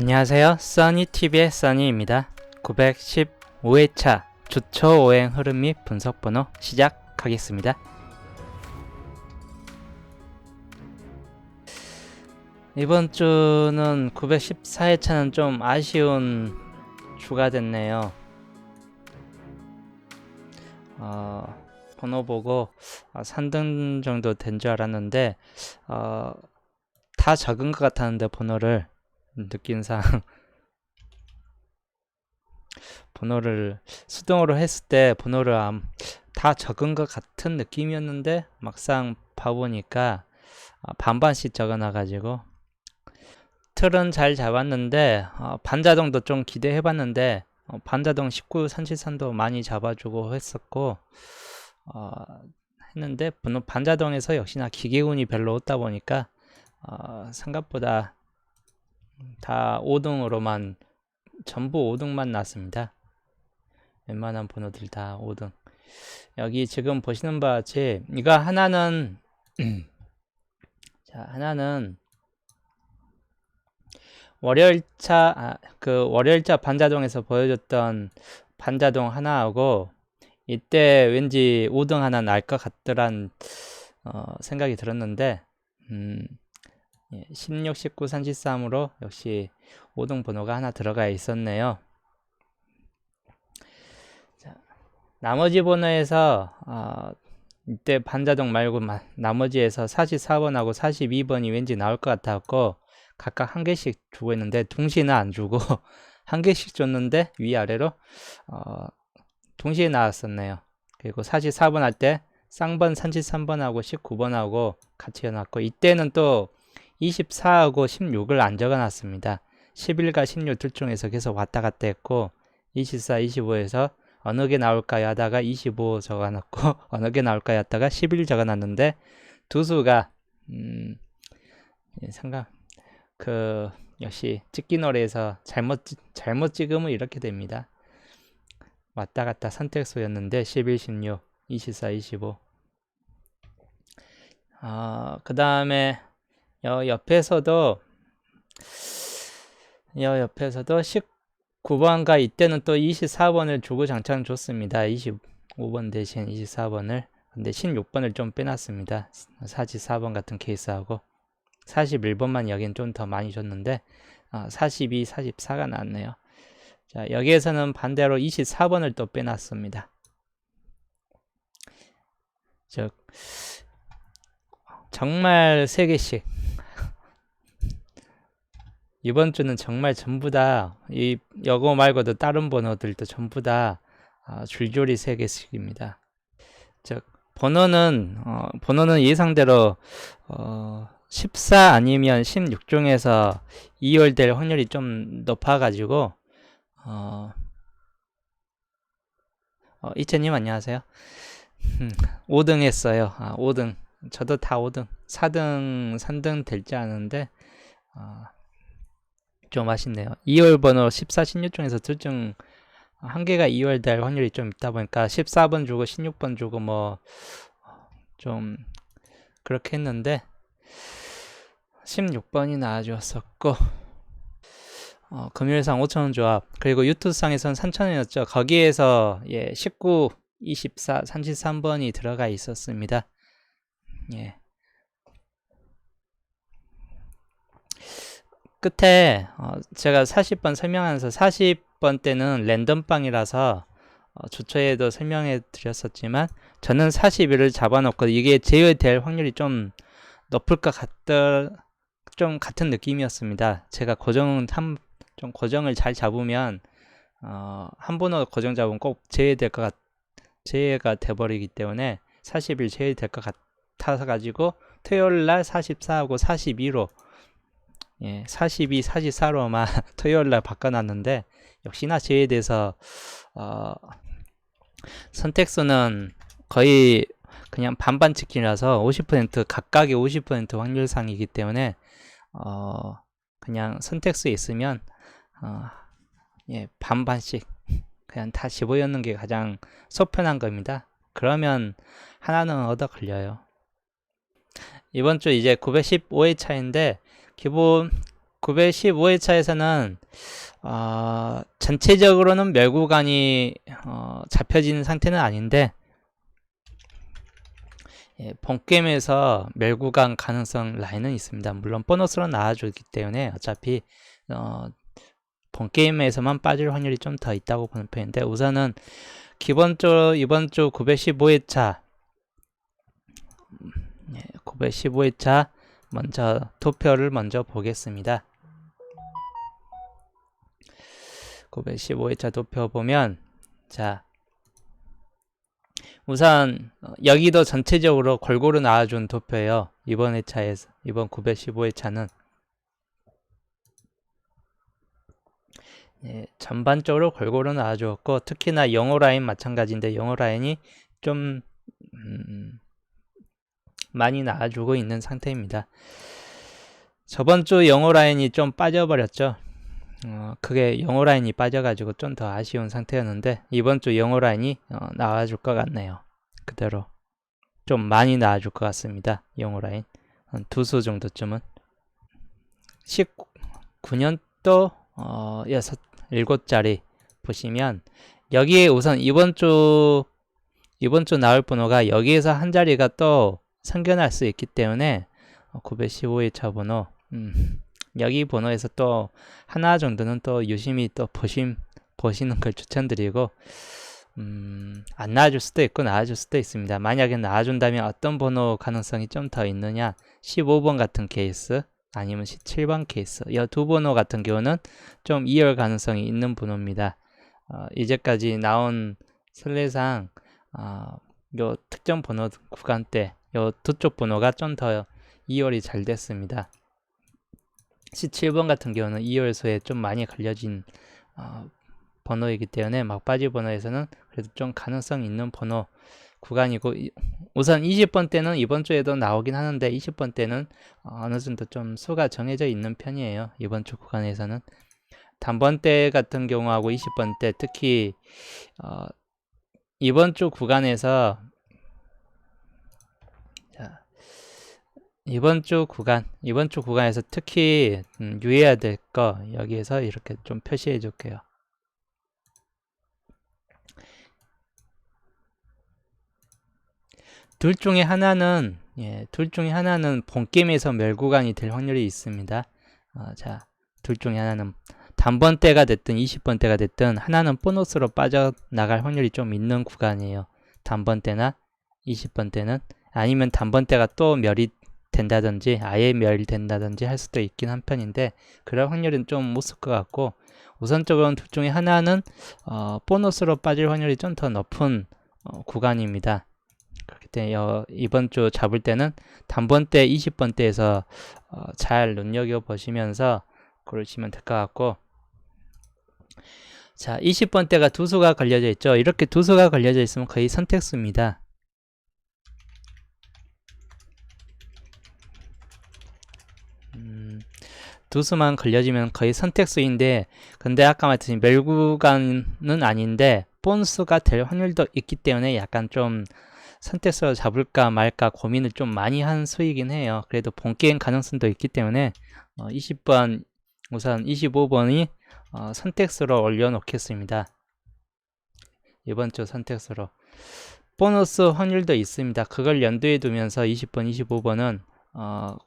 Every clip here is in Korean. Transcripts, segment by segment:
안녕하세요. 써니TV의 써니입니다. 915회차 주초 오행 흐름 및 분석 번호 시작하겠습니다. 이번 주는 914회차는 좀 아쉬운 주가 됐네요. 번호 보고 3등 정도 된 줄 알았는데 다 적은 것 같았는데 번호를 느낌상 번호를 수동으로 했을 때 번호를 다 적은 것 같은 느낌이었는데 막상 봐보니까 반반씩 적어놔가지고 틀은 잘 잡았는데 반자동도 좀 기대해봤는데 반자동 19, 33도 많이 잡아주고 했었고 했는데 반자동에서 역시나 기계운이 별로 없다 보니까 생각보다 다 5등으로만 전부 5등만 났습니다. 웬만한 번호들 다 5등. 여기 지금 보시는 바와 같이 이거 하나는 자, 하나는 월요일차 월요일차 반자동에서 보여줬던 반자동 하나하고 이때 왠지 5등 하나 날 것 같더란 생각이 들었는데 16, 19, 33으로 역시 5등 번호가 하나 들어가 있었네요. 자, 나머지 번호에서 이때 반자동 말고 나머지에서 44번하고 42번이 왠지 나올 것 같았고 각각 한 개씩 주고 있는데 동시에는 안 주고 한 개씩 줬는데 위아래로 동시에 나왔었네요. 그리고 44번 할 때 쌍번 33번하고 19번하고 같이 해놨고 이때는 또 24하고 16을 안 적어놨습니다. 11과 16 둘 중에서 계속 왔다 갔다 했고 24, 25에서 어느 게 나올까요 하다가 25 적어놨고 어느 게 나올까요 하다가 11 적어놨는데 두 수가 역시 찍기 노래에서 잘못 찍으면 이렇게 됩니다. 왔다 갔다 선택수였는데 11, 16, 24, 25 그 다음에 옆에서도 19번과 이때는 또 24번을 주구장창 줬습니다. 25번 대신 24번을. 근데 16번을 좀 빼놨습니다. 44번 같은 케이스하고 41번만 여긴 좀 더 많이 줬는데 42, 44가 나왔네요. 자, 여기에서는 반대로 24번을 또 빼놨습니다. 즉 정말 3개씩 이번 주는 정말 전부 다 여거 말고도 다른 번호들도 전부 다 줄줄이 3개씩입니다. 즉 번호는 예상대로 14 아니면 16 중에서 2월 될 확률이 좀 높아가지고 이채님 안녕하세요. 5등 했어요. 5등. 저도 다 5등. 4등, 3등 될지 아는데 좀 아쉽네요. 2월 번호 14, 16 중에서 둘 중 한 개가 2월 될 확률이 좀 있다 보니까 14번 주고 16번 주고 뭐 좀 그렇게 했는데 16번이 나와주었었고 금요일상 5,000원 조합 그리고 유튜브상에서는 3,000원이었죠. 거기에서 19, 24, 33번이 들어가 있었습니다. 예. 끝에 제가 40번 설명하면서 40번 때는 랜덤빵이라서 주초에도 설명해 드렸었지만 저는 41을 잡아놓고 이게 제외될 확률이 좀 높을 것 좀 같은 느낌이었습니다. 제가 좀 고정을 잘 잡으면 한 번호 고정 잡으면 꼭 제외가 돼버리기 때문에 40일 제외될 것 같아서 가지고 토요일날 44하고 42로 42, 44로만 토요일날 바꿔놨는데 역시나 제외돼서 선택수는 거의 그냥 반반 치킨이라서 50% 각각의 50% 확률상이기 때문에 그냥 선택수에 있으면 반반씩 그냥 다 집어넣는 게 가장 속편한 겁니다. 그러면 하나는 얻어 걸려요. 이번 주 이제 915회 차인데 기본 915회차에서는 전체적으로는 멸구간이 잡혀지는 상태는 아닌데, 예, 본게임에서 멸구간 가능성 라인은 있습니다. 물론 보너스로 나와주기 때문에 어차피 본게임에서만 빠질 확률이 좀 더 있다고 보는 편인데, 우선은 기본적으로 이번 주 915회차 915회차 먼저 투표를 먼저 보겠습니다. 915회차 투표 보면, 자, 우선 여기도 전체적으로 골고루 나와준 투표예요. 이번 회차에서, 이번 915회차는 예, 전반적으로 골고루 나와주었고, 특히나 영어 라인 마찬가지인데 영어 라인이 좀 많이 나와주고 있는 상태입니다. 저번 주 영어 라인이 좀 빠져버렸죠. 그게 영어 라인이 빠져가지고 좀 더 아쉬운 상태였는데, 이번 주 영어 라인이 나와줄 것 같네요. 그대로 좀 많이 나와줄 것 같습니다. 영어 라인 한 두 수 정도쯤은 19년도 7자리 보시면, 여기에 우선 이번 주 나올 번호가 여기에서 한 자리가 또 생겨날 수 있기 때문에 915회차 번호 여기 번호에서 또 하나 정도는 또 유심히 또 보시는 걸 추천드리고, 안 나와줄 수도 있고 나와줄 수도 있습니다. 만약에 나와준다면 어떤 번호 가능성이 좀 더 있느냐, 15번 같은 케이스 아니면 17번 케이스, 이 두 번호 같은 경우는 좀 2열 가능성이 있는 번호입니다. 이제까지 나온 선례상 요 특정 번호 구간대 요 두 쪽 번호가 좀 더 2열이 잘 됐습니다. 17번 같은 경우는 2열소에 좀 많이 걸려진 번호이기 때문에 막바지 번호에서는 그래도 좀 가능성 있는 번호 구간이고, 우선 20번 때는 이번 주에도 나오긴 하는데 20번 때는 어느 정도 좀 수가 정해져 있는 편이에요. 이번 주 구간에서는 단번대 같은 경우하고 20번 때, 특히 이번 주 구간에서 이번 주 구간에서 특히 유의해야 될 거 여기에서 이렇게 좀 표시해 줄게요. 둘 중에 하나는 본게임에서 멸구간이 될 확률이 있습니다. 자, 둘 중에 하나는 단번대가 됐든 20번대가 됐든 하나는 보너스로 빠져나갈 확률이 좀 있는 구간이에요. 단번대나 20번대는, 아니면 단번대가 또 멸이 된다든지 아예 멸된다든지 할 수도 있긴 한 편인데, 그럴 확률은 좀 못 쓸 것 같고, 우선적으로는 둘 중에 하나는 보너스로 빠질 확률이 좀 더 높은 구간입니다. 그렇기 때문에 이번 주 잡을 때는 단번대 20번대에서 잘 눈여겨보시면서 고르시면 될 것 같고, 자, 20번대가 두 수가 걸려져 있죠. 이렇게 두 수가 걸려져 있으면 거의 선택수입니다. 두 수만 걸려지면 거의 선택수인데, 근데 아까 말했듯이 멸구간은 아닌데 보너스가 될 확률도 있기 때문에 약간 좀 선택수로 잡을까 말까 고민을 좀 많이 한 수이긴 해요. 그래도 본게임 가능성도 있기 때문에 20번, 우선 25번이 선택수로 올려놓겠습니다. 이번 주 선택수로. 보너스 확률도 있습니다. 그걸 염두에 두면서 20번, 25번은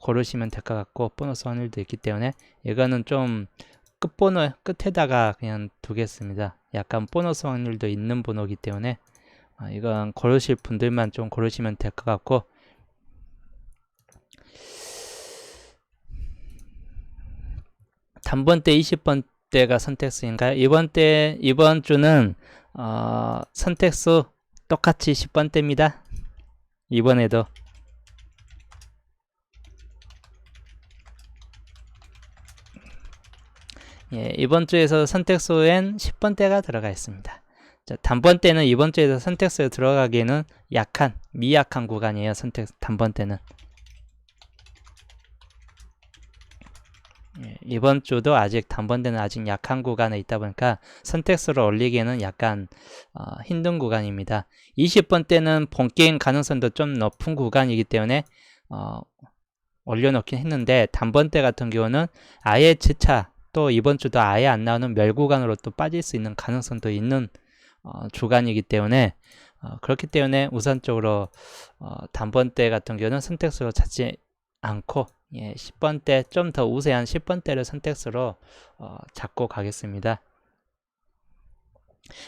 고르시면 될 것 같고, 보너스 확률도 있기 때문에 이거는 좀 끝에다가 그냥 두겠습니다. 약간 보너스 확률도 있는 번호이기 때문에 이건 고르실 분들만 좀 고르시면 될 것 같고, 단번대 20번대가 선택수인가요? 이번 주는 선택수 똑같이 10번대입니다. 이번에도 이번 주에서 선택수엔 10번대가 들어가 있습니다. 자, 단번대는 이번 주에서 선택수에 들어가기에는 미약한 구간이에요. 단번대는. 이번 주도 아직 단번대는 아직 약한 구간에 있다 보니까 선택수를 올리기에는 약간 힘든 구간입니다. 20번대는 본게임 가능성도 좀 높은 구간이기 때문에 올려놓긴 했는데 단번대 같은 경우는 아예 재차 또 이번 주도 아예 안 나오는 멸 구간으로 또 빠질 수 있는 가능성도 있는 주간이기 때문에 그렇기 때문에 우선적으로 단번대 같은 경우는 선택수로 찾지 않고 10번대 좀 더 우세한 10번대를 선택수로 잡고 가겠습니다.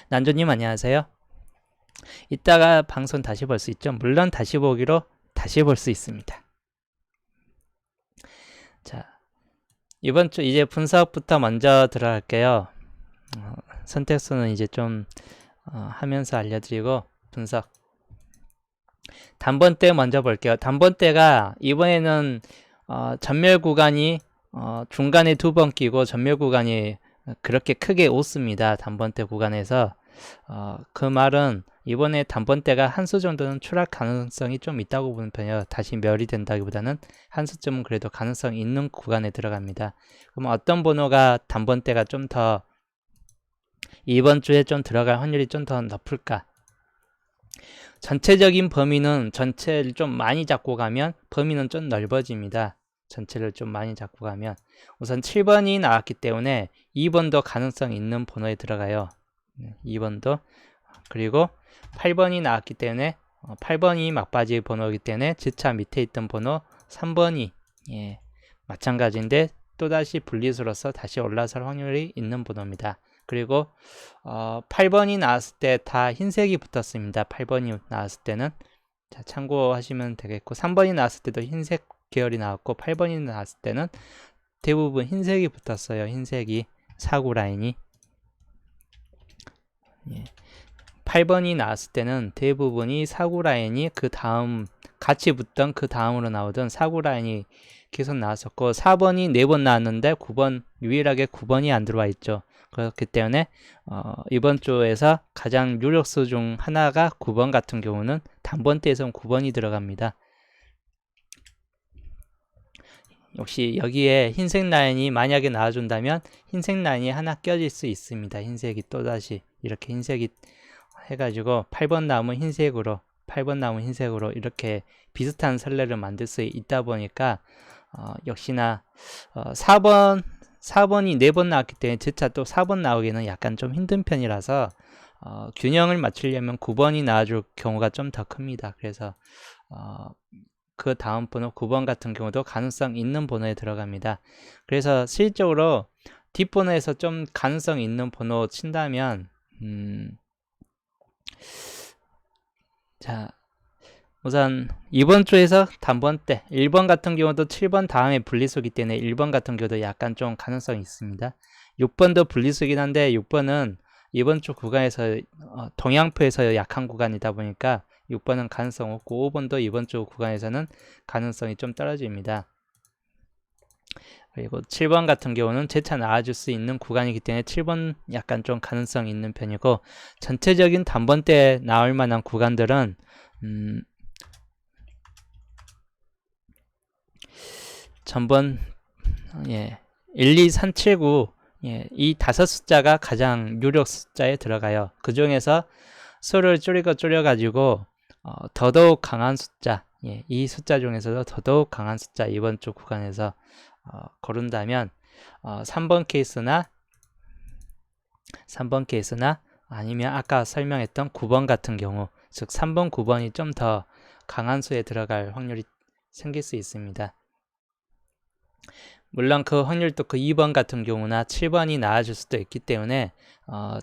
난조님 안녕하세요. 이따가 방송 다시 볼 수 있죠? 물론 다시 보기로 다시 볼 수 있습니다. 자, 이번 주 이제 분석부터 먼저 들어갈게요. 선택수는 이제 좀 하면서 알려드리고 분석. 단번대 먼저 볼게요. 단번대가 이번에는 전멸 구간이 중간에 2번 끼고 전멸 구간이 그렇게 크게 없습니다. 단번대 구간에서 그 말은 이번에 단번대가 한 수 정도는 추락 가능성이 좀 있다고 보는 편이에요. 다시 멸이 된다기보다는 한 수쯤은 그래도 가능성이 있는 구간에 들어갑니다. 그럼 어떤 번호가 단번대가 좀 더 이번 주에 좀 들어갈 확률이 좀 더 높을까? 전체적인 범위는 전체를 좀 많이 잡고 가면 범위는 좀 넓어집니다. 전체를 좀 많이 잡고 가면 우선 7번이 나왔기 때문에 2번도 가능성 있는 번호에 들어가요. 2번도. 그리고 8번이 나왔기 때문에 8번이 막바지 번호이기 때문에 지차 밑에 있던 번호 3번이 마찬가지인데 또다시 분리수로서 다시 올라설 확률이 있는 번호입니다. 그리고 8번이 나왔을 때 다 흰색이 붙었습니다. 8번이 나왔을 때는 자, 참고하시면 되겠고 3번이 나왔을 때도 흰색 계열이 나왔고 8번이 나왔을 때는 대부분 흰색이 붙었어요. 흰색이 사구 라인이 8번이 나왔을 때는 대부분이 사구 라인이 그 다음 같이 붙던 그 다음으로 나오던 사구 라인이 계속 나왔었고 4번이 4번 나왔는데 9번 유일하게 9번이 안 들어와 있죠. 그렇기 때문에 이번 주에서 가장 유력수 중 하나가 9번 같은 경우는 단번대에서는 9번이 들어갑니다. 역시 여기에 흰색 라인이 만약에 나와준다면 흰색 라인이 하나 껴질 수 있습니다. 흰색이 또다시 이렇게 흰색이 해가지고 8번 나오면 흰색으로 8번 나오면 흰색으로 이렇게 비슷한 선례를 만들 수 있다 보니까 역시나 4번이 4번 나왔기 때문에 재차 또 4번 나오기는 약간 좀 힘든 편이라서 균형을 맞추려면 9번이 나와줄 경우가 좀 더 큽니다. 그래서 그 다음 번호 9번 같은 경우도 가능성 있는 번호에 들어갑니다. 그래서 실질적으로 뒷번호에서 좀 가능성 있는 번호 친다면 자 우선 이번 주에서 단번대 1번 같은 경우도 7번 다음에 분리수기 때문에 1번 같은 경우도 약간 좀 가능성이 있습니다. 6번도 분리수긴 한데 6번은 이번 주 구간에서 동양표에서 약한 구간이다 보니까 6번은 가능성 없고 5번도 이번 주 구간에서는 가능성이 좀 떨어집니다. 그리고 7번 같은 경우는 재차 나와줄 수 있는 구간이기 때문에 7번 약간 좀 가능성이 있는 편이고 전체적인 단번대에 나올 만한 구간들은 전번 1, 2, 3, 7, 9 이 5숫자가 가장 유력 숫자에 들어가요. 그 중에서 수를 줄여가지고 더더욱 강한 숫자 이 숫자 중에서도 더더욱 강한 숫자 이번 주 구간에서 고른다면 3번 케이스나 아니면 아까 설명했던 9번 같은 경우 즉 3번, 9번이 좀 더 강한 수에 들어갈 확률이 생길 수 있습니다. 물론 그 확률도 그 2번 같은 경우나 7번이 나와줄 수도 있기 때문에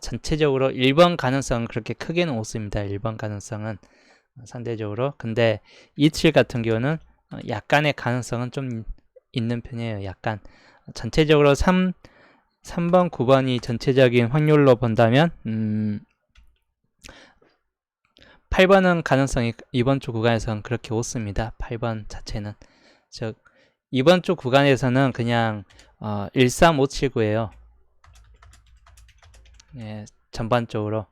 전체적으로 1번 가능성은 그렇게 크게는 없습니다. 1번 가능성은 상대적으로. 근데 27 같은 경우는 약간의 가능성은 좀 있는 편이에요. 약간 전체적으로 3번, 9번이 전체적인 확률로 본다면 8번은 가능성이 이번 주 구간에서는 그렇게 없습니다. 8번 자체는 즉 이번 주 구간에서는 그냥 13579예요. 전반적으로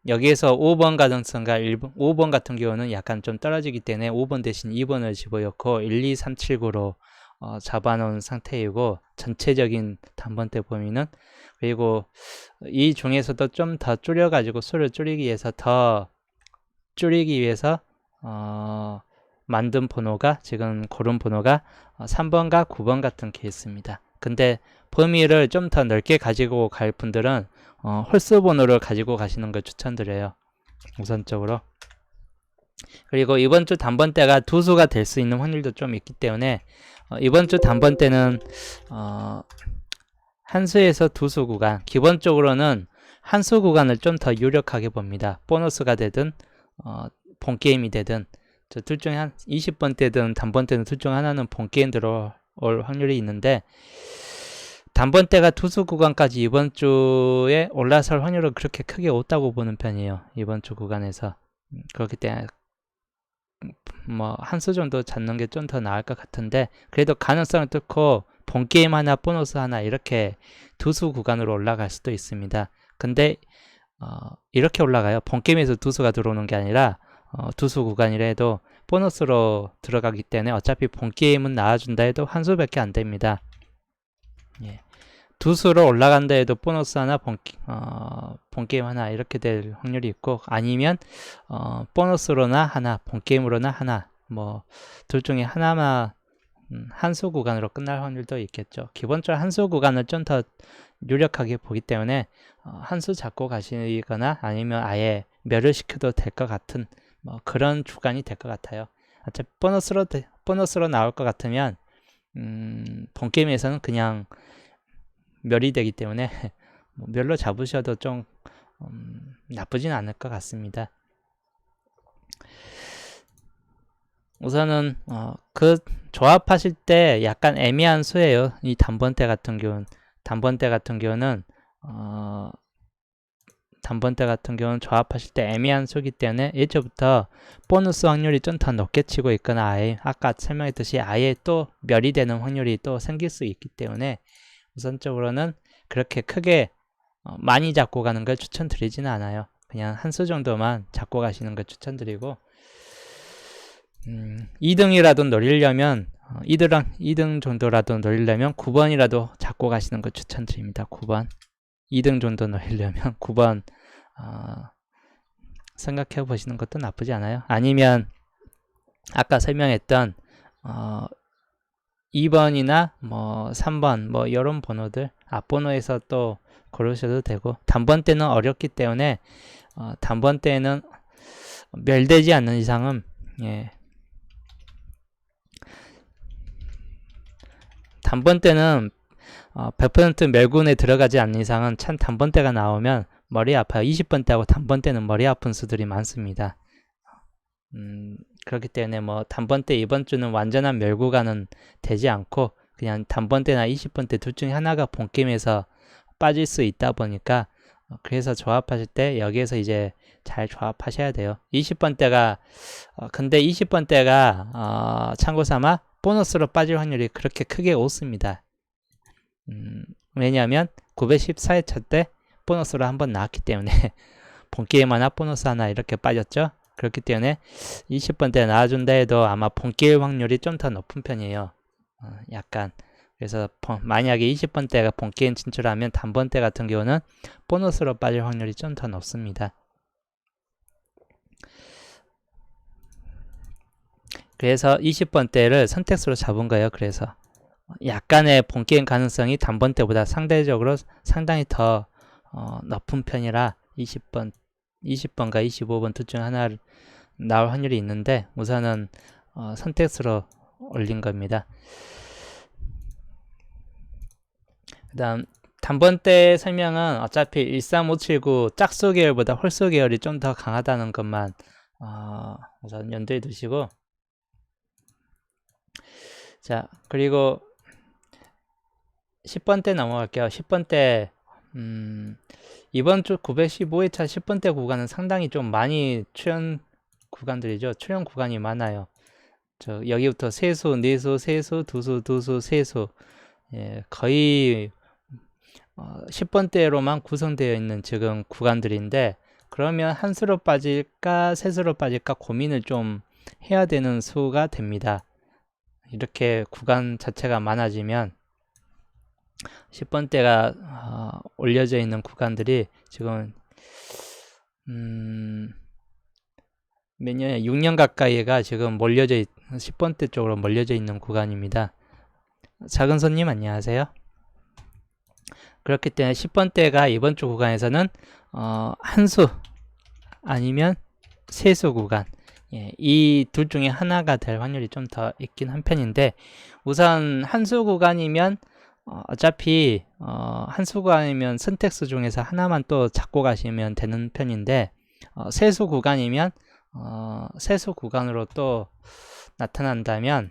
여기에서 5번 가능성과 5번 같은 경우는 약간 좀 떨어지기 때문에 5번 대신 2번을 집어넣고 1, 2, 3, 7, 9로 잡아놓은 상태이고 전체적인 단번대 범위는 그리고 이 중에서도 좀 더 줄여가지고 수를 줄이기 위해서 만든 번호가 지금 고른 번호가 3번과 9번 같은 케이스입니다. 근데 범위를 좀 더 넓게 가지고 갈 분들은 홀수 번호를 가지고 가시는 걸 추천드려요. 우선적으로. 그리고 이번 주 단번대가 두 수가 될 수 있는 확률도 좀 있기 때문에 이번 주 단번대는 한 수에서 두 수 구간, 기본적으로는 한 수 구간을 좀 더 유력하게 봅니다. 보너스가 되든 본게임이 되든 둘 중에 한 20번대든 단번대든 둘 중 하나는 본게임 들어올 확률이 있는데, 단번대가 두 수 구간까지 이번 주에 올라설 확률은 그렇게 크게 없다고 보는 편이에요. 이번 주 구간에서. 그렇기 때문에 뭐 한 수 정도 잡는 게 좀 더 나을 것 같은데, 그래도 가능성을 뚫고 본게임 하나 보너스 하나 이렇게 두 수 구간으로 올라갈 수도 있습니다. 근데 이렇게 올라가요. 본게임에서 두 수가 들어오는 게 아니라 두 수 구간이라 해도 보너스로 들어가기 때문에 어차피 본게임은 나와준다 해도 한 수밖에 안 됩니다. 예. 두 수로 올라간다 해도 보너스 하나, 본게임 하나 이렇게 될 확률이 있고, 아니면 보너스로나 하나, 본게임으로나 하나, 뭐 둘 중에 하나만 한 수 구간으로 끝날 확률도 있겠죠. 기본적으로 한 수 구간을 좀 더 유력하게 보기 때문에 한 수 잡고 가시거나 아니면 아예 멸을 시켜도 될 것 같은 뭐 그런 주간이 될 것 같아요. 어차피 보너스로 나올 것 같으면 본게임에서는 그냥 멸이 되기 때문에 멸로 잡으셔도 좀 나쁘진 않을 것 같습니다. 우선은 그 조합하실 때 약간 애매한 수예요. 이 단번대 같은 경우는 조합하실 때 애매한 수이기 때문에 예초부터 보너스 확률이 좀 더 높게 치고 있거나 아예 아까 설명했듯이 아예 또 멸이 되는 확률이 또 생길 수 있기 때문에 우선적으로는 그렇게 크게 많이 잡고 가는 걸 추천드리지는 않아요. 그냥 한 수 정도만 잡고 가시는 걸 추천드리고, 2등이라도 노리려면 2등 정도라도 노리려면 9번이라도 잡고 가시는 걸 추천드립니다. 9번 2등 정도 노리려면 9번 생각해 보시는 것도 나쁘지 않아요. 아니면 아까 설명했던 2번이나 뭐 3번 뭐 이런 번호들 앞번호에서 또 고르셔도 되고, 단번대는 어렵기 때문에 단번대는 멸되지 않는 이상은 단번대는 100% 멸군에 들어가지 않는 이상은 참 단번대가 나오면 머리 아파요. 20번대하고 단번대는 머리 아픈 수들이 많습니다. 그렇기 때문에 뭐 단번대 이번 주는 완전한 멸구간은 되지 않고 그냥 단번대나 20번대 둘 중에 하나가 본게임에서 빠질 수 있다 보니까 그래서 조합하실 때 여기에서 이제 잘 조합하셔야 돼요. 20번대가 근데 20번대가 참고삼아 보너스로 빠질 확률이 그렇게 크게 없습니다. 왜냐하면 914회차 때 보너스로 한번 나왔기 때문에 본게임 하나 보너스 하나 이렇게 빠졌죠. 그렇기 때문에 20번대 나와준다 해도 아마 본게임 확률이 좀 더 높은 편이에요. 약간. 그래서 만약에 20번대가 본게임 진출하면 단번대 같은 경우는 보너스로 빠질 확률이 좀 더 높습니다. 그래서 20번대를 선택수로 잡은 거예요. 그래서 약간의 본게임 가능성이 단번대보다 상대적으로 상당히 더 높은 편이라 20번과 25번 둘 중 하나 나올 확률이 있는데 우선은 선택수로 올린 겁니다. 그 다음 단번대 설명은 어차피 13579 짝수 계열보다 홀수 계열이 좀 더 강하다는 것만 우선 염두에 두시고, 자 그리고 10번대 넘어갈게요. 10번대 이번 주 915회차 10번대 구간은 상당히 좀 많이 출현 구간들이죠. 출현 구간이 많아요. 여기부터 세수, 네수, 세수, 두수, 두수, 세수, 거의 10번대로만 구성되어 있는 지금 구간들인데, 그러면 한 수로 빠질까 세 수로 빠질까 고민을 좀 해야 되는 수가 됩니다. 이렇게 구간 자체가 많아지면 10번대가 올려져 있는 구간들이 지금 몇 년이야? 6년 가까이가 지금 몰려져 10번대 쪽으로 몰려져 있는 구간입니다. 작은 손님 안녕하세요. 그렇기 때문에 10번대가 이번 주 구간에서는 한수 아니면 세수 구간, 이 둘 중에 하나가 될 확률이 좀 더 있긴 한 편인데, 우선 한수 구간이면 어차피 한수 구간이면 선택수 중에서 하나만 또 잡고 가시면 되는 편인데, 세수 구간이면 세수 구간으로 또 나타난다면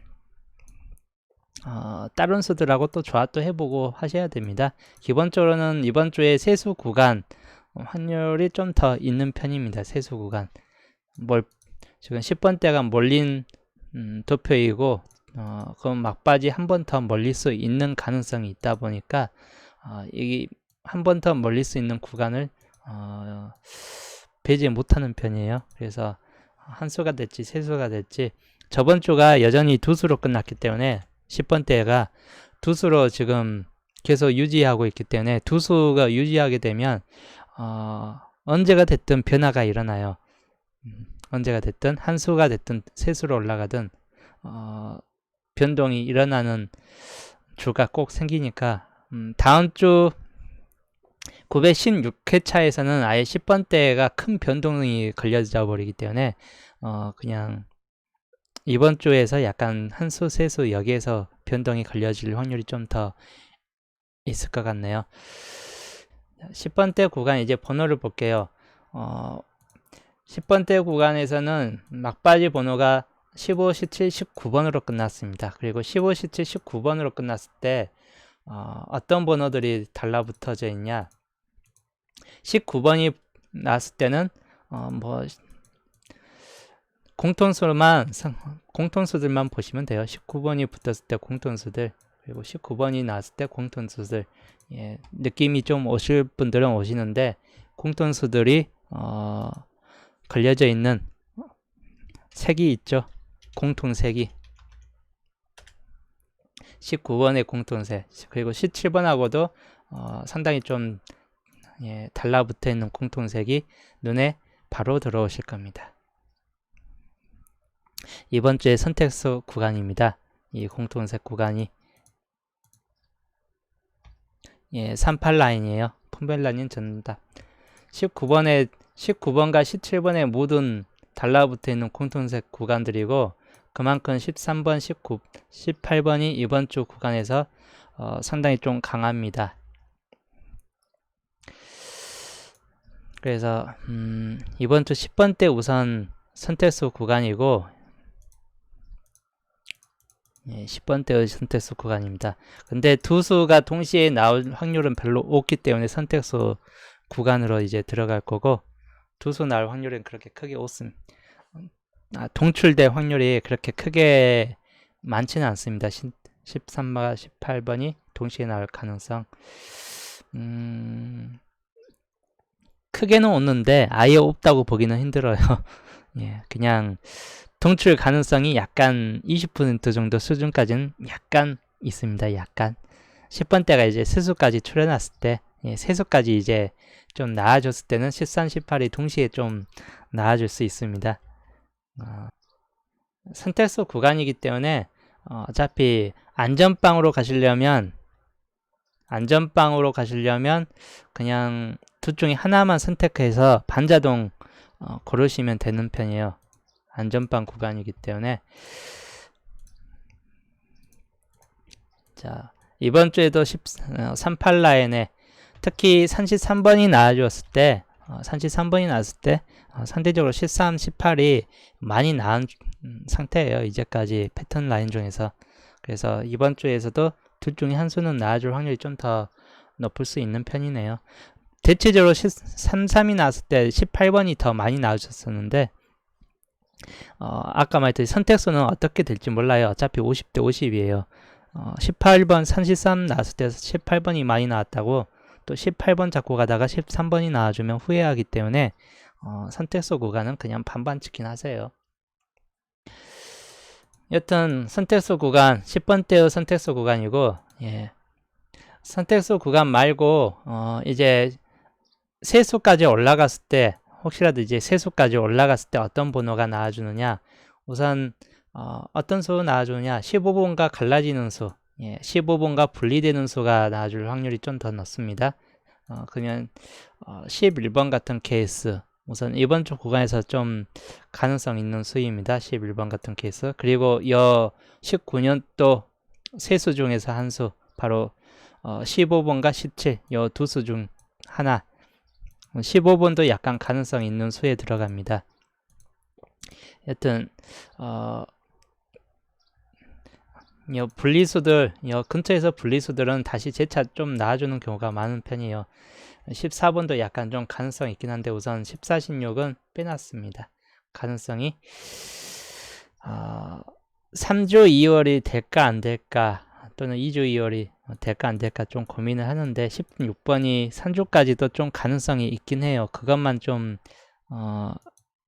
다른 수들하고 또 조합도 해보고 하셔야 됩니다. 기본적으로는 이번 주에 세수 구간 확률이 좀 더 있는 편입니다. 세수 구간. 지금 10번대가 몰린 도표이고, 그럼 막바지 한 번 더 몰릴 수 있는 가능성이 있다 보니까, 이 한 번 더 몰릴 수 있는 구간을 배제 못하는 편이에요. 그래서 한수가 될지 세수가 될지, 저번 주가 여전히 두수로 끝났기 때문에 10번대가 두수로 지금 계속 유지하고 있기 때문에, 두수가 유지하게 되면 언제가 됐든 변화가 일어나요. 언제가 됐든 한수가 됐든 세수로 올라가든 변동이 일어나는 주가 꼭 생기니까, 다음 주 916회차에서는 아예 10번대가 큰 변동이 걸려져 버리기 때문에 그냥 이번 주에서 약간 한수 세수 여기에서 변동이 걸려질 확률이 좀 더 있을 것 같네요. 10번대 구간 이제 번호를 볼게요. 10번대 구간에서는 막바지 번호가 15, 17, 19번으로 끝났습니다. 그리고 15, 17, 19번으로 끝났을 때 어떤 번호들이 달라붙어져 있냐, 19번이 나왔을 때는 공통수들만 보시면 돼요. 19번이 붙었을 때 공통수들, 그리고 19번이 나왔을 때 공통수들. 느낌이 좀 오실 분들은 오시는데, 공통수들이 걸려져 있는 색이 있죠. 공통색이 19번의 공통색, 그리고 17번하고도 상당히 좀 달라붙어 있는 공통색이 눈에 바로 들어오실 겁니다. 이번 주의 선택수 구간입니다. 이 공통색 구간이 38라인이에요. 폼벨라닌 전답. 19번과 17번에 모든 달라붙어 있는 공통색 구간들이고, 그만큼 13번, 19, 18번이 이번 주 구간에서 상당히 좀 강합니다. 그래서 이번 주 10번대 우선 선택수 구간이고, 10번대의 선택수 구간입니다. 근데 두 수가 동시에 나올 확률은 별로 없기 때문에 선택수 구간으로 이제 들어갈 거고, 두 수 나올 확률은 그렇게 크게 없습니다. 동출될 확률이 그렇게 크게 많지는 않습니다. 13과 18번이 동시에 나올 가능성 크게는 없는데 아예 없다고 보기는 힘들어요. 그냥 동출 가능성이 약간 20% 정도 수준까지는 약간 있습니다. 약간 10번대가 이제 세수까지 출해놨을 때, 세수까지 이제 좀 나아졌을 때는 13, 18이 동시에 좀 나아질 수 있습니다. 선택수 구간이기 때문에 어차피 안전빵으로 가시려면 그냥 둘 중에 하나만 선택해서 반자동 고르시면 되는 편이에요. 안전빵 구간이기 때문에. 자, 이번 주에도 38라인에 특히 33번이 나와주었을 때, 상대적으로 13, 18이 많이 나은 상태예요. 이제까지 패턴 라인 중에서. 그래서 이번 주에서도 둘 중에 한 수는 나와줄 확률이 좀 더 높을 수 있는 편이네요. 대체적으로 33이 나왔을 때 18번이 더 많이 나오셨었는데, 아까 말했듯이 선택수는 어떻게 될지 몰라요. 어차피 50대 50이에요. 18번 33 나왔을 때 18번이 많이 나왔다고 또 18번 잡고 가다가 13번이 나와주면 후회하기 때문에 선택수 구간은 그냥 반반 치킨 하세요. 여튼 선택수 구간 10번대의 선택수 구간이고, 선택수 구간 말고 이제 세수까지 올라갔을 때, 혹시라도 이제 세수까지 올라갔을 때 어떤 번호가 나와주느냐, 우선 어떤 수 나와주느냐, 15번과 갈라지는 수, 15번과 분리되는 수가 나와줄 확률이 좀 더 높습니다. 그러면 11번 같은 케이스, 우선 이번 주 구간에서 좀 가능성 있는 수입니다. 11번 같은 케이스. 그리고 19년도 세수 중에서 한 수, 바로 15번과 17, 요 두 수 중 하나. 15번도 약간 가능성 있는 수에 들어갑니다. 여튼 요 분리수들, 요 근처에서 분리수들은 다시 재차 좀 나와주는 경우가 많은 편이에요. 14번도 약간 좀 가능성이 있긴 한데 우선 14, 16은 빼놨습니다. 가능성이 3주 2월이 될까 안 될까, 또는 2주 2월이 될까 안 될까 좀 고민을 하는데 16번이 3주까지도 좀 가능성이 있긴 해요. 그것만 좀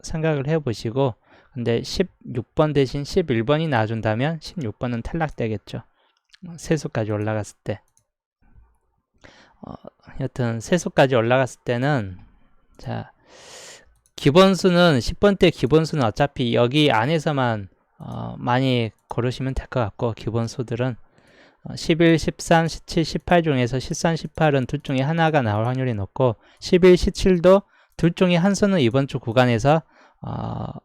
생각을 해보시고, 근데 16번 대신 11번이 나와준다면 16번은 탈락되겠죠. 세수까지 올라갔을 때. 여튼 세수까지 올라갔을 때는, 자, 기본수는 10번 때 기본수는 어차피 여기 안에서만 많이 고르시면 될 것 같고, 기본수들은 11, 13, 17, 18 중에서 13, 18은 둘 중에 하나가 나올 확률이 높고, 11, 17도 둘 중에 한 수는 이번 주 구간에서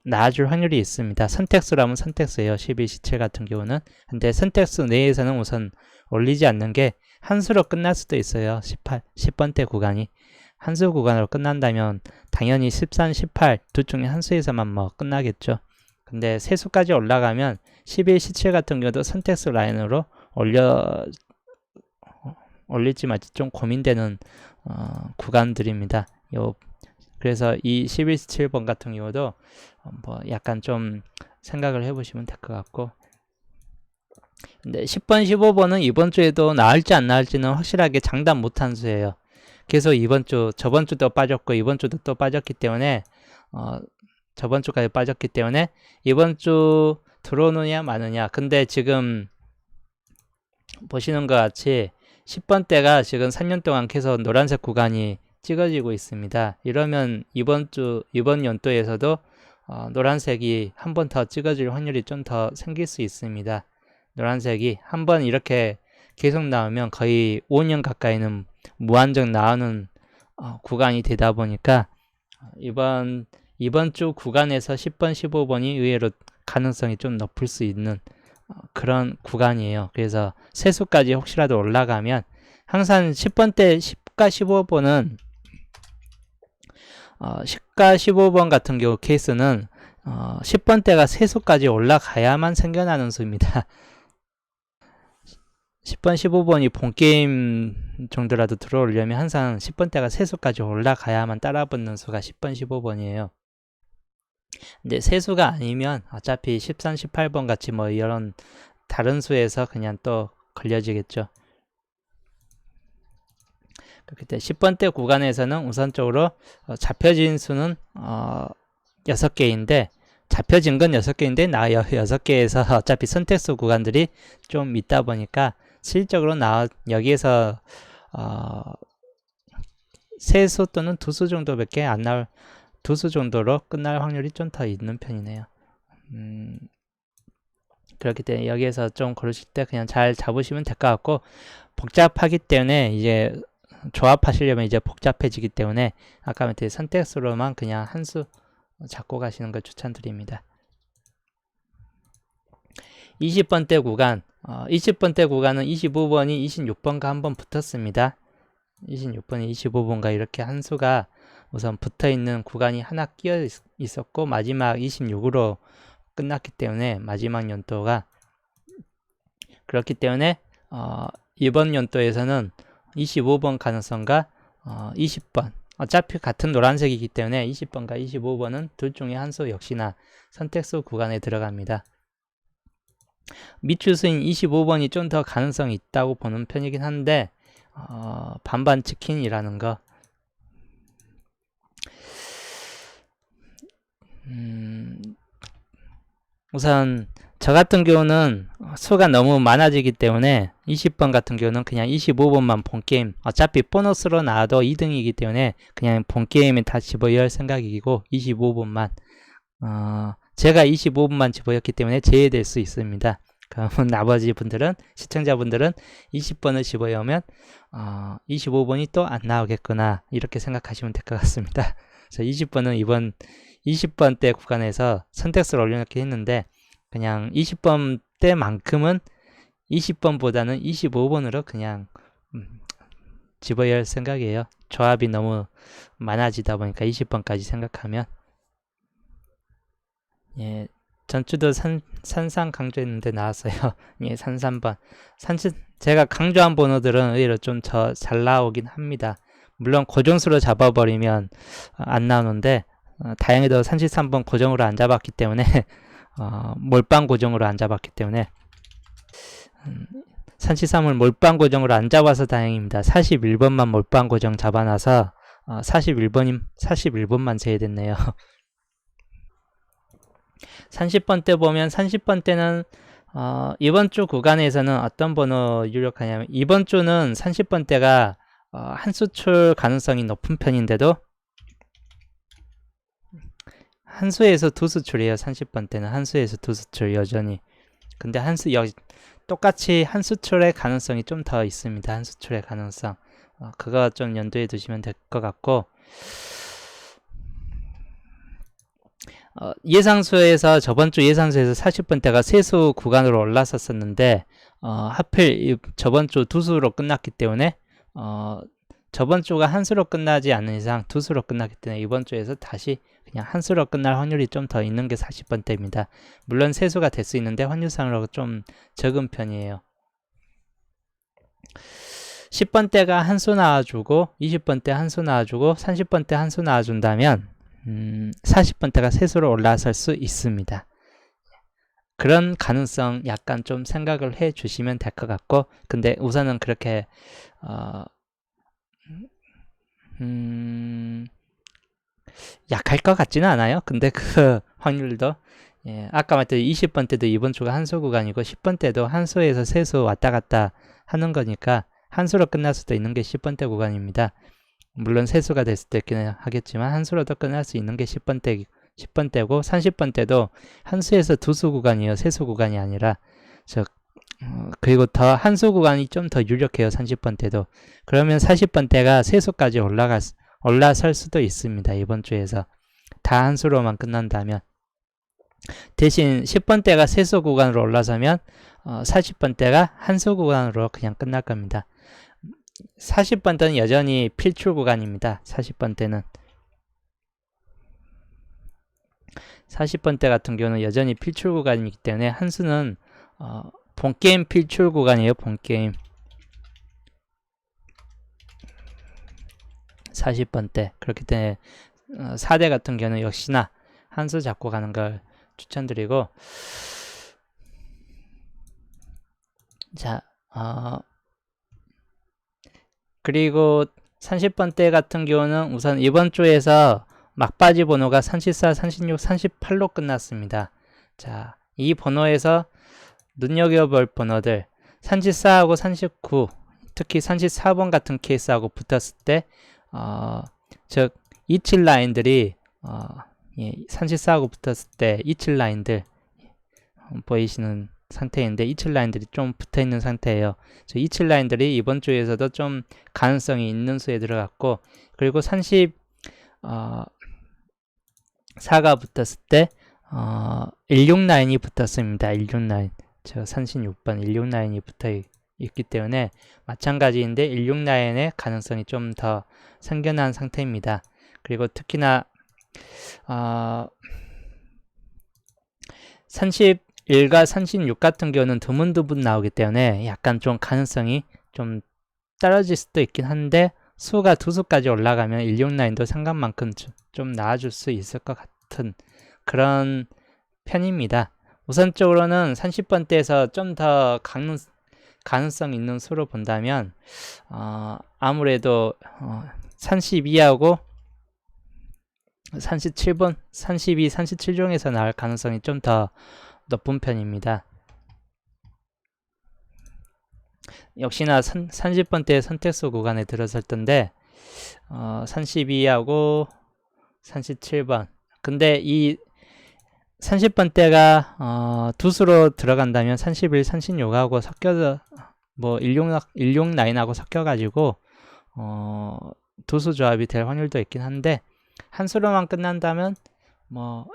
나와줄 확률이 있습니다. 선택수라면 선택수예요. 12, 17 같은 경우는. 근데 선택수 내에서는 우선 올리지 않는 게 한 수로 끝날 수도 있어요. 10번대 구간이. 한 수 구간으로 끝난다면 당연히 13, 18 둘 중에 한 수에서만 뭐 끝나겠죠. 근데 세 수까지 올라가면 11, 17 같은 경우도 선택수 라인으로 올릴지 말지 좀 고민되는 구간들입니다. 그래서 이 11, 17번 같은 경우도 뭐 약간 좀 생각을 해보시면 될 것 같고, 근데 10번, 15번은 이번 주에도 나올지 안 나올지는 확실하게 장담 못한 수예요. 계속 이번 주, 저번 주도 빠졌고 이번 주도 또 빠졌기 때문에 저번 주까지 빠졌기 때문에 이번 주 들어오느냐 마느냐. 근데 지금 보시는 것 같이 10번대가 지금 3년 동안 계속 노란색 구간이 찍어지고 있습니다. 이러면 이번 연도에서도 노란색이 한 번 더 찍어질 확률이 좀 더 생길 수 있습니다. 노란색이 한 번 이렇게 계속 나오면 거의 5년 가까이는 무한정 나오는 구간이 되다 보니까 이번 주 구간에서 10번, 15번이 의외로 가능성이 좀 높을 수 있는 그런 구간이에요. 그래서 세수까지 혹시라도 올라가면 항상 10번대 10과 15번은 10과 15번 같은 경우 케이스는 10번대가 세수까지 올라가야만 생겨나는 수입니다. 10번, 15번이 본게임 정도라도 들어오려면 항상 10번대가 세수까지 올라가야만 따라붙는 수가 10번, 15번이에요. 근데 세수가 아니면 어차피 13, 18번 같이 뭐 이런 다른 수에서 그냥 또 걸려지겠죠. 그렇기 때문에 10번대 구간에서는 우선적으로 잡혀진 수는 6개인데, 잡혀진 건 6개인데 나 6개에서 어차피 선택수 구간들이 좀 있다 보니까 실질적으로 여기에서 세수 또는 두수 정도밖에 안 나올, 두수 정도로 끝날 확률이 좀 더 있는 편이네요. 그렇기 때문에 여기에서 좀 고르실 때 그냥 잘 잡으시면 될 것 같고, 복잡하기 때문에 이제 조합하시려면 이제 복잡해지기 때문에 아까 말했듯이 선택수로만 그냥 한 수 잡고 가시는 걸 추천드립니다. 20번대 구간, 20번대 구간은 25번이 26번과 한번 붙었습니다. 26번이 25번과 이렇게 한 수가 우선 붙어있는 구간이 하나 끼어 있었고 마지막 26으로 끝났기 때문에 마지막 연도가, 그렇기 때문에 이번 연도에서는 25번 가능성과 20번, 어차피 같은 노란색이기 때문에 20번과 25번은 둘 중에 한 수 역시나 선택수 구간에 들어갑니다. 밑줄수인 25번이 좀 더 가능성이 있다고 보는 편이긴 한데 반반 치킨이라는 거, 우선 저 같은 경우는 수가 너무 많아지기 때문에 20번 같은 경우는 그냥 25번만 본게임, 어차피 보너스로 나와도 2등이기 때문에 그냥 본게임에 다 집어넣을 생각이고 25번만 제가 25번만 집어였기 때문에 제외될 수 있습니다. 그러면 나머지 분들은, 시청자분들은 20번을 집어여면 25번이 또 안 나오겠구나, 이렇게 생각하시면 될 것 같습니다. 그래서 20번은 이번 20번 대 구간에서 선택수를 올려놓긴 했는데, 그냥 20번 때만큼은 20번보다는 25번으로 그냥 집어야 할 생각이에요. 조합이 너무 많아지다 보니까 20번까지 생각하면. 예, 전주도 산삼 강조했는데 나왔어요. 예, 산삼번. 제가 강조한 번호들은 의외로 좀 잘 나오긴 합니다. 물론 고정수로 잡아버리면 안 나오는데, 다행히도 33번 고정으로 안 잡았기 때문에 몰빵 고정으로 안 잡았기 때문에 33을 몰빵 고정으로 안 잡아서 다행입니다. 41번만 몰빵 고정 잡아놔서 41번만 제외됐네요. 30번 때 보면, 30번 때는 이번 주 구간에서는 어떤 번호 유력하냐면, 이번 주는 30번 때가 한 수출 가능성이 높은 편인데도 한 수에서 두 수출이에요. 30번 때는 한 수에서 두 수출 여전히. 근데 똑같이 한 수출의 가능성이 좀 더 있습니다. 한 수출의 가능성. 그거 좀 염두에 두시면 될 것 같고, 저번 주 예상수에서 40번대가 세수 구간으로 올라섰었는데, 하필 저번 주 두수로 끝났기 때문에, 저번 주가 한 수로 끝나지 않는 이상 두 수로 끝났기 때문에 이번 주에서 다시 그냥 한 수로 끝날 확률이 좀 더 있는 게 40번대입니다. 물론 세수가 될 수 있는데 확률상으로 좀 적은 편이에요. 10번대가 한 수 나와주고, 20번대 한 수 나와주고, 30번대 한 수 나와준다면 40번대가 세수로 올라설 수 있습니다. 그런 가능성 약간 좀 생각을 해 주시면 될 것 같고, 근데 우선은 그렇게 약할 것 같지는 않아요. 근데 그 확률도, 아까 말했듯이 20번 때도 이번 주가 한 수 구간이고, 10번 때도 한 수에서 세 수 왔다 갔다 하는 거니까 한 수로 끝날 수도 있는 게 10번 때 구간입니다. 물론 세 수가 될 수도 있기는 하겠지만 한 수로도 끝날 수 있는 게 10번 때고, 30번 때도 한 수에서 두 수 구간이에요. 세 수 구간이 아니라. 그리고 더 한 수 구간이 좀 더 유력해요. 30번 때도. 그러면 40번 때가 세 수까지 올라설 수도 있습니다. 이번 주에서 다 한 수로만 끝난다면. 대신 10번 때가 세 수 구간으로 올라서면 40번 때가 한 수 구간으로 그냥 끝날 겁니다. 40번 때는 여전히 필출 구간입니다. 40번 때는 40번 때 같은 경우는 여전히 필출 구간이기 때문에 한 수는 본게임 필출 구간이에요. 본게임 40번 때. 그렇기 때문에 4대 같은 경우는 역시나 한 수 잡고 가는 걸 추천드리고, 자, 그리고 30번 때 같은 경우는 우선 이번 주에서 막바지 번호가 34, 36, 38로 끝났습니다. 자, 이 번호에서 눈여겨볼 번호들, 34하고 39, 특히 34번 같은 케이스하고 붙었을 때, 즉 27 라인들이 34하고 붙었을 때 27 라인들 보이시는 상태인데, 27 라인들이 좀 붙어있는 상태예요. 27 라인들이 이번 주에서도 좀 가능성이 있는 수에 들어갔고, 그리고 34가 붙었을 때 16 라인이 붙었습니다. 16 라인. 저 36번 16 라인이 붙어있기 때문에 마찬가지인데 16 라인의 가능성이 좀 더 생겨난 상태입니다. 그리고 특히나 31과 36 같은 경우는 드문드문 나오기 때문에 약간 좀 가능성이 좀 떨어질 수도 있긴 한데, 수가 두 수까지 올라가면 16 라인도 생각만큼 좀 나아질 수 있을 것 같은 그런 편입니다. 우선적으로는 30번대에서 좀 더 가능성 있는 수로 본다면 아무래도 32하고 37번, 32, 37종에서 나올 가능성이 좀 더 높은 편입니다. 역시나 30번대 선택수 구간에 들어설 텐데 32하고 37번. 근데 이 30번대가 두수로 들어간다면 31, 36하고 섞여서 뭐 16 라인하고 섞여가지고 두수 조합이 될 확률도 있긴 한데 한수로만 끝난다면 뭐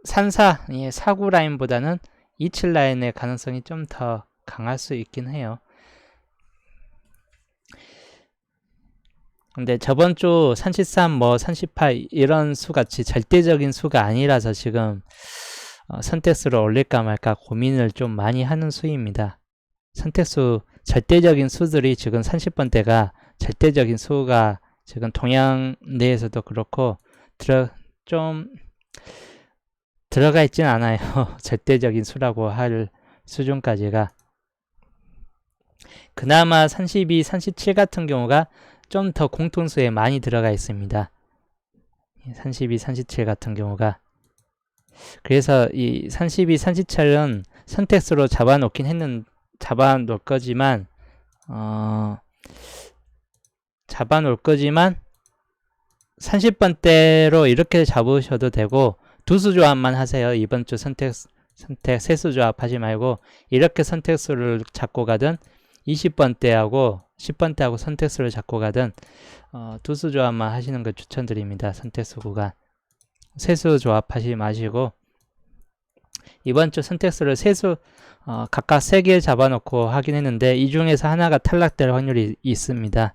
산사, 예, 49 라인보다는 27 라인의 가능성이 좀 더 강할 수 있긴 해요. 근데 저번 주 33, 뭐 38 이런 수같이 절대적인 수가 아니라서 지금 선택수를 올릴까 말까 고민을 좀 많이 하는 수입니다. 선택수 절대적인 수들이 지금 30번대가 절대적인 수가 지금 동양 내에서도 그렇고 좀 들어가 있진 않아요. 절대적인 수라고 할 수준까지가. 그나마 32, 37 같은 경우가 좀 더 공통수에 많이 들어가 있습니다. 32, 37 같은 경우가. 그래서 이 32, 37은 선택수로 잡아놓을 거지만, 잡아놓을 거지만, 30번대로 이렇게 잡으셔도 되고, 두수 조합만 하세요. 이번 주 선택 세수 조합 하지 말고, 이렇게 선택수를 잡고 가든, 20번대하고 10번대하고 선택수를 잡고 가든 두수 조합만 하시는 걸 추천드립니다. 선택수 구간 세수 조합 하지 마시고 이번 주 선택수를 세수 각각 3개 잡아놓고 하긴 했는데 이 중에서 하나가 탈락될 확률이 있습니다.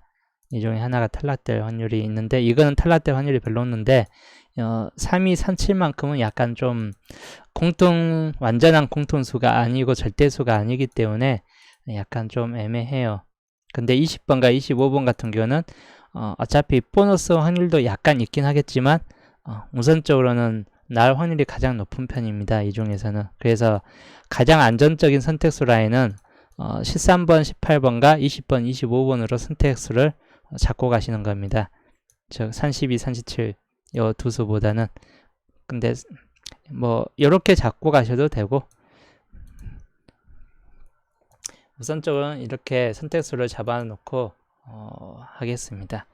이 중에 하나가 탈락될 확률이 있는데 이거는 탈락될 확률이 별로 없는데 32, 37만큼은 약간 좀 완전한 공통수가 아니고 절대수가 아니기 때문에 약간 좀 애매해요. 근데 20번과 25번 같은 경우는 어차피 보너스 확률도 약간 있긴 하겠지만 우선적으로는 나올 확률이 가장 높은 편입니다. 이 중에서는. 그래서 가장 안전적인 선택수 라인은 13번, 18번과 20번, 25번으로 선택수를 잡고 가시는 겁니다. 즉 32, 37 요 두 수보다는. 근데 뭐 이렇게 잡고 가셔도 되고 우선적으로는 이렇게 선택수를 잡아놓고 하겠습니다.